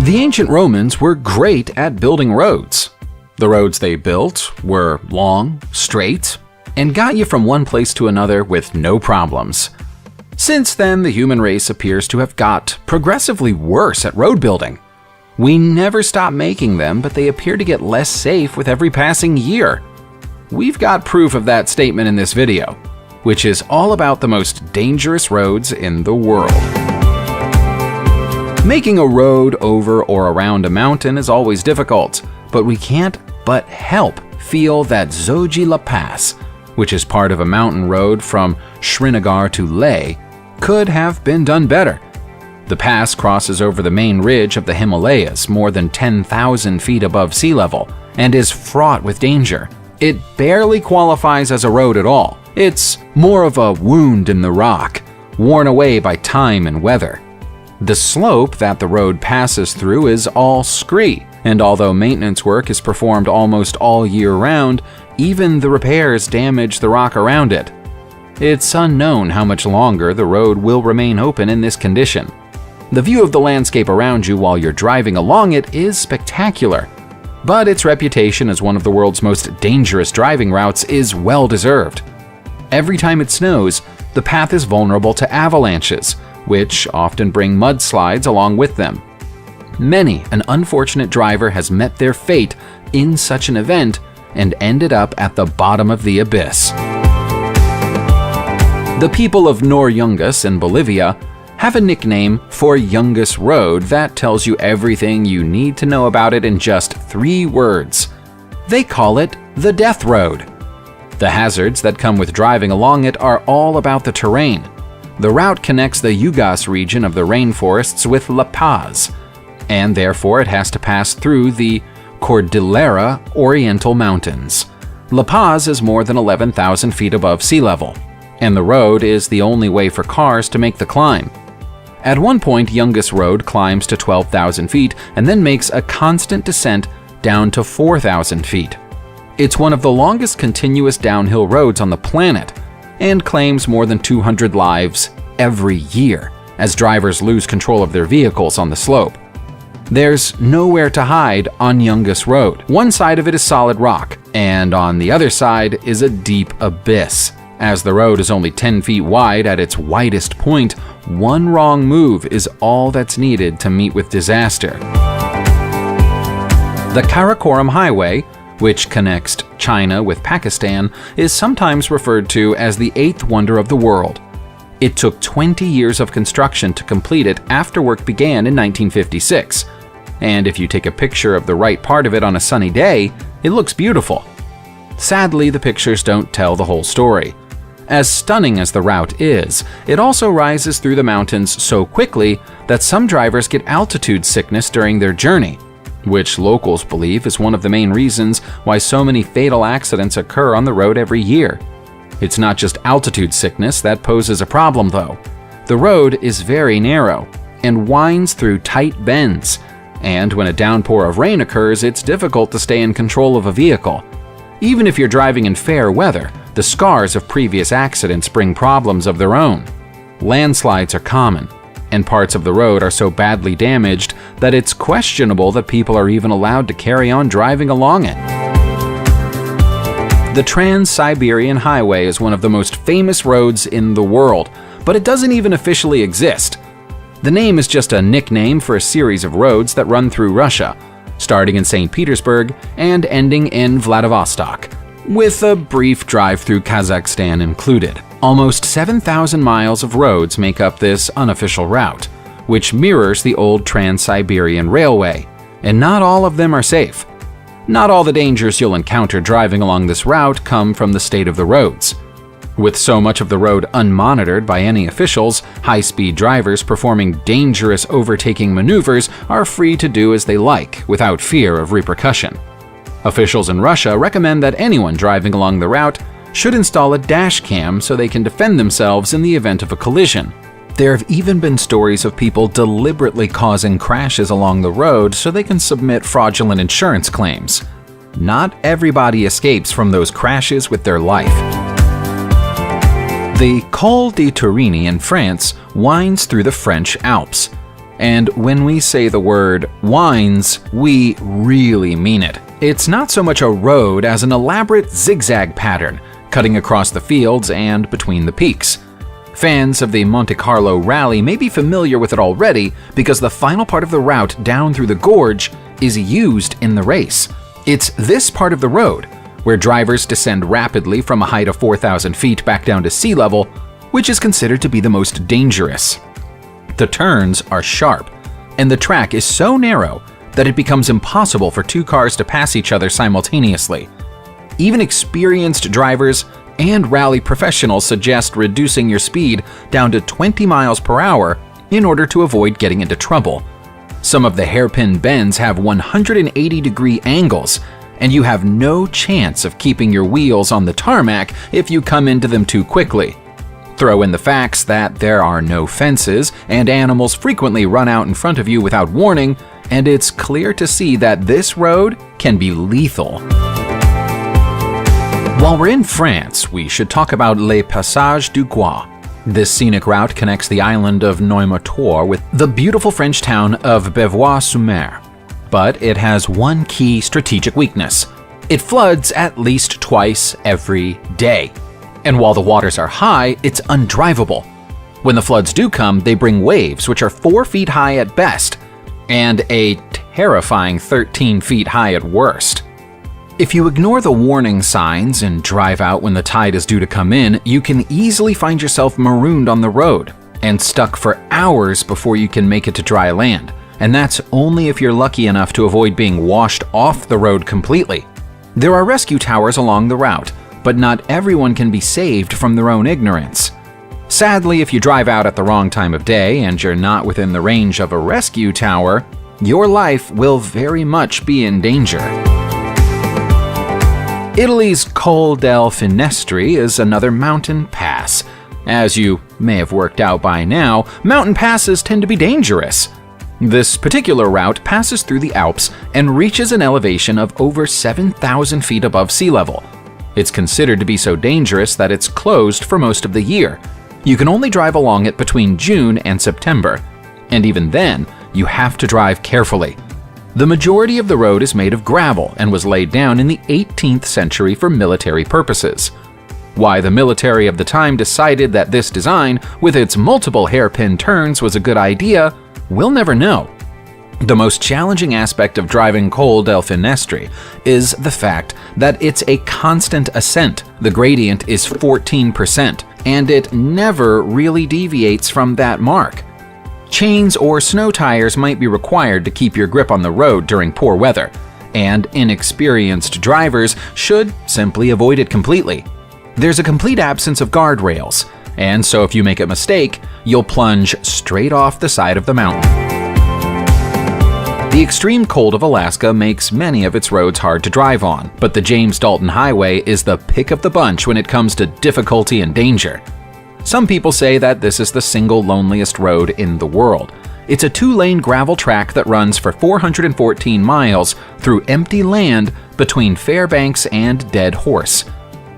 The ancient Romans were great at building roads. The roads they built were long, straight, and got you from one place to another with no problems. Since then, the human race appears to have got progressively worse at road building. We never stop making them, but they appear to get less safe with every passing year. We've got proof of that statement in this video, which is all about the most dangerous roads in the world. Making a road over or around a mountain is always difficult, but we can't but help feel that Zoji La Pass, which is part of a mountain road from Srinagar to Leh, could have been done better. The pass crosses over the main ridge of the Himalayas more than 10,000 feet above sea level and is fraught with danger. It barely qualifies as a road at all. It's more of a wound in the rock, worn away by time and weather. The slope that the road passes through is all scree, and although maintenance work is performed almost all year round, even the repairs damage the rock around it. It's unknown how much longer the road will remain open in this condition. The view of the landscape around you while you're driving along it is spectacular, but its reputation as one of the world's most dangerous driving routes is well deserved. Every time it snows, the path is vulnerable to avalanches, which often bring mudslides along with them. Many an unfortunate driver has met their fate in such an event and ended up at the bottom of the abyss. The people of Yungus in Bolivia have a nickname for Yungus Road that tells you everything you need to know about it in just 3 words. They call it the Death Road. The hazards that come with driving along it are all about the terrain. The route connects the Yungus region of the rainforests with La Paz, and therefore it has to pass through the Cordillera Oriental Mountains. La Paz is more than 11,000 feet above sea level, and the road is the only way for cars to make the climb. At one point, Yungus Road climbs to 12,000 feet and then makes a constant descent down to 4,000 feet. It's one of the longest continuous downhill roads on the planet, and claims more than 200 lives every year as drivers lose control of their vehicles on the slope. There's nowhere to hide on Yungus Road. One side of it is solid rock, and on the other side is a deep abyss. As the road is only 10 feet wide at its widest point, one wrong move is all that's needed to meet with disaster. The Karakorum Highway, which connects China with Pakistan, is sometimes referred to as the 8th wonder of the world. It took 20 years of construction to complete it after work began in 1956. And if you take a picture of the right part of it on a sunny day, it looks beautiful. Sadly, the pictures don't tell the whole story. As stunning as the route is, it also rises through the mountains so quickly that some drivers get altitude sickness during their journey, which locals believe is one of the main reasons why so many fatal accidents occur on the road every year. It's not just altitude sickness that poses a problem, though. The road is very narrow and winds through tight bends, and when a downpour of rain occurs, it's difficult to stay in control of a vehicle. Even if you're driving in fair weather, the scars of previous accidents bring problems of their own. Landslides are common, and parts of the road are so badly damaged that it's questionable that people are even allowed to carry on driving along it. The Trans-Siberian Highway is one of the most famous roads in the world, but it doesn't even officially exist. The name is just a nickname for a series of roads that run through Russia, starting in St. Petersburg and ending in Vladivostok, with a brief drive through Kazakhstan included. Almost 7,000 miles of roads make up this unofficial route, which mirrors the old Trans-Siberian Railway, and not all of them are safe. Not all the dangers you'll encounter driving along this route come from the state of the roads. With so much of the road unmonitored by any officials, high-speed drivers performing dangerous overtaking maneuvers are free to do as they like without fear of repercussion. Officials in Russia recommend that anyone driving along the route should install a dash cam so they can defend themselves in the event of a collision. There have even been stories of people deliberately causing crashes along the road so they can submit fraudulent insurance claims. Not everybody escapes from those crashes with their life. The Col de Detorini in France winds through the French Alps. And when we say the word winds, we really mean it. It's not so much a road as an elaborate zigzag pattern, cutting across the fields and between the peaks. Fans of the Monte Carlo Rally may be familiar with it already because the final part of the route down through the gorge is used in the race. It's this part of the road, where drivers descend rapidly from a height of 4,000 feet back down to sea level, which is considered to be the most dangerous. The turns are sharp, and the track is so narrow that it becomes impossible for two cars to pass each other simultaneously. Even experienced drivers and rally professionals suggest reducing your speed down to 20 miles per hour in order to avoid getting into trouble. Some of the hairpin bends have 180-degree angles, and you have no chance of keeping your wheels on the tarmac if you come into them too quickly. Throw in the facts that there are no fences and animals frequently run out in front of you without warning, and it's clear to see that this road can be lethal. While we're in France, we should talk about Les Passages du Gois. This scenic route connects the island of Noirmoutier with the beautiful French town of Beauvoir-sur-Mer. But it has one key strategic weakness. It floods at least twice every day. And while the waters are high, it's undrivable. When the floods do come, they bring waves which are 4 feet high at best, and a terrifying 13 feet high at worst. If you ignore the warning signs and drive out when the tide is due to come in, you can easily find yourself marooned on the road and stuck for hours before you can make it to dry land. And that's only if you're lucky enough to avoid being washed off the road completely. There are rescue towers along the route, but not everyone can be saved from their own ignorance. Sadly, if you drive out at the wrong time of day and you're not within the range of a rescue tower, your life will very much be in danger. Italy's Col del Finestri is another mountain pass. As you may have worked out by now, mountain passes tend to be dangerous. This particular route passes through the Alps and reaches an elevation of over 7,000 feet above sea level. It's considered to be so dangerous that it's closed for most of the year. You can only drive along it between June and September, and even then, you have to drive carefully. The majority of the road is made of gravel and was laid down in the 18th century for military purposes. Why the military of the time decided that this design, with its multiple hairpin turns, was a good idea, we'll never know. The most challenging aspect of driving Col del Finestri is the fact that it's a constant ascent. The gradient is 14%, and it never really deviates from that mark. Chains or snow tires might be required to keep your grip on the road during poor weather, and inexperienced drivers should simply avoid it completely. There's a complete absence of guardrails, and so if you make a mistake, you'll plunge straight off the side of the mountain. The extreme cold of Alaska makes many of its roads hard to drive on, but the James Dalton Highway is the pick of the bunch when it comes to difficulty and danger. Some people say that this is the single loneliest road in the world. It's a 2-lane gravel track that runs for 414 miles through empty land between Fairbanks and Dead Horse.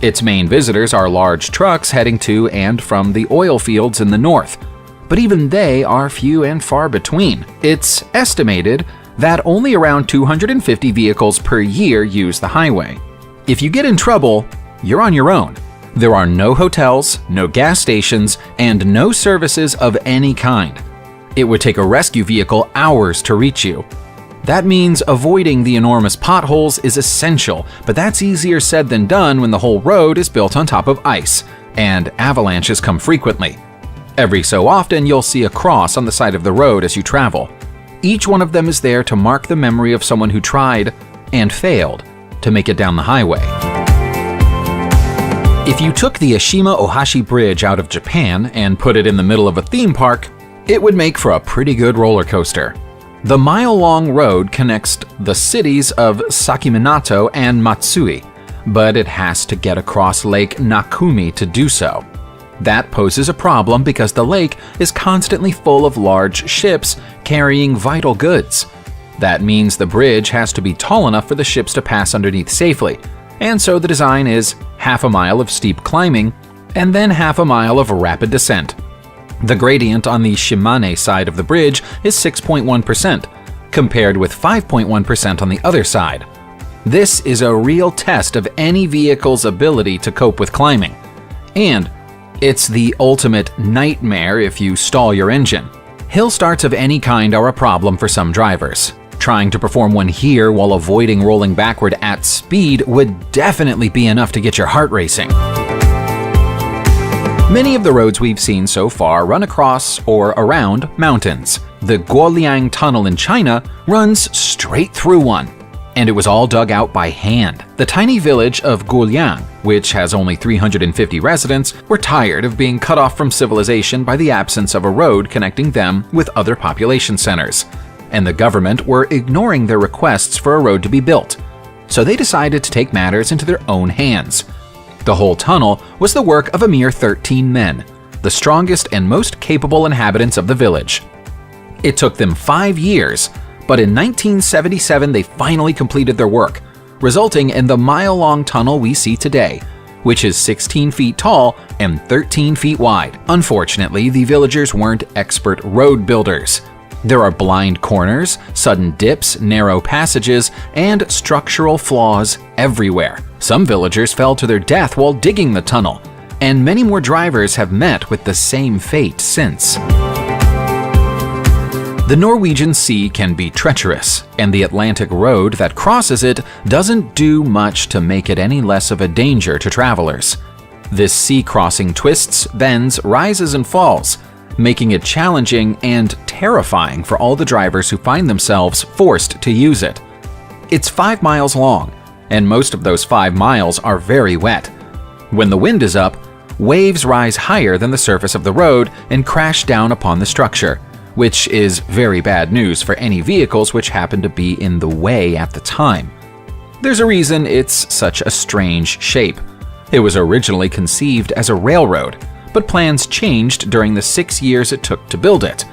Its main visitors are large trucks heading to and from the oil fields in the north, but even they are few and far between. It's estimated that only around 250 vehicles per year use the highway. If you get in trouble, you're on your own. There are no hotels, no gas stations, and no services of any kind. It would take a rescue vehicle hours to reach you. That means avoiding the enormous potholes is essential, but that's easier said than done when the whole road is built on top of ice, and avalanches come frequently. Every so often, you'll see a cross on the side of the road as you travel. Each one of them is there to mark the memory of someone who tried and failed to make it down the highway. If you took the Ashima Ohashi Bridge out of Japan and put it in the middle of a theme park, it would make for a pretty good roller coaster. The mile-long road connects the cities of Sakiminato and Matsui, but it has to get across Lake Nakumi to do so. That poses a problem because the lake is constantly full of large ships carrying vital goods. That means the bridge has to be tall enough for the ships to pass underneath safely, and so the design is half a mile of steep climbing and then half a mile of rapid descent. The gradient on the Shimane side of the bridge is 6.1%, compared with 5.1% on the other side. This is a real test of any vehicle's ability to cope with climbing. And it's the ultimate nightmare if you stall your engine. Hill starts of any kind are a problem for some drivers. Trying to perform one here while avoiding rolling backward at speed would definitely be enough to get your heart racing. Many of the roads we've seen so far run across or around mountains. The Guolang Tunnel in China runs straight through one, and it was all dug out by hand. The tiny village of Guolang, which has only 350 residents, were tired of being cut off from civilization by the absence of a road connecting them with other population centers, and the government were ignoring their requests for a road to be built. So they decided to take matters into their own hands. The whole tunnel was the work of a mere 13 men, the strongest and most capable inhabitants of the village. It took them 5 years, but in 1977 they finally completed their work, resulting in the mile-long tunnel we see today, which is 16 feet tall and 13 feet wide. Unfortunately, the villagers weren't expert road builders. There are blind corners, sudden dips, narrow passages, and structural flaws everywhere. Some villagers fell to their death while digging the tunnel, and many more drivers have met with the same fate since. The Norwegian Sea can be treacherous, and the Atlantic Road that crosses it doesn't do much to make it any less of a danger to travelers. This sea crossing twists, bends, rises, and falls, making it challenging and terrifying for all the drivers who find themselves forced to use it. It's 5 miles long, and most of those 5 miles are very wet. When the wind is up, waves rise higher than the surface of the road and crash down upon the structure, which is very bad news for any vehicles which happen to be in the way at the time. There's a reason it's such a strange shape. It was originally conceived as a railroad, but plans changed during the 6 years it took to build it,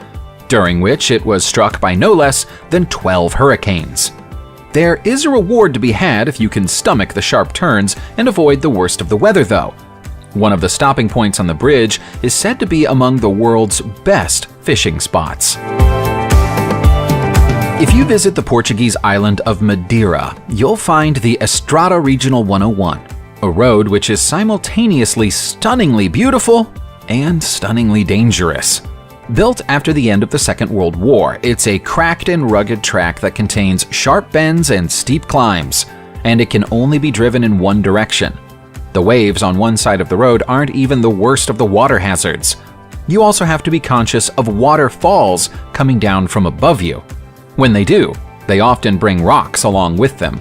during which it was struck by no less than 12 hurricanes. There is a reward to be had if you can stomach the sharp turns and avoid the worst of the weather, though. One of the stopping points on the bridge is said to be among the world's best fishing spots. If you visit the Portuguese island of Madeira, you'll find the Estrada Regional 101, a road which is simultaneously stunningly beautiful and stunningly dangerous. Built after the end of the Second World War, it's a cracked and rugged track that contains sharp bends and steep climbs, and it can only be driven in one direction. The waves on one side of the road aren't even the worst of the water hazards. You also have to be conscious of waterfalls coming down from above you. When they do, they often bring rocks along with them.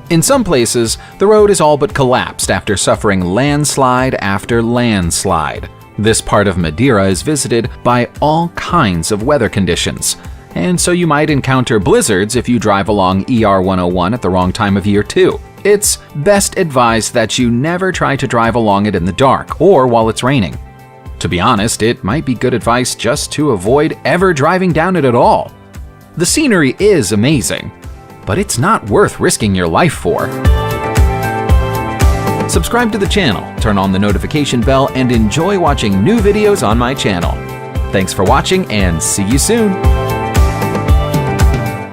In some places, the road is all but collapsed after suffering landslide after landslide. This part of Madeira is visited by all kinds of weather conditions, and so you might encounter blizzards if you drive along ER 101 at the wrong time of year too. It's best advised that you never try to drive along it in the dark or while it's raining. To be honest, it might be good advice just to avoid ever driving down it at all. The scenery is amazing, but it's not worth risking your life for. Subscribe to the channel, turn on the notification bell, and enjoy watching new videos on my channel. Thanks for watching, and see you soon!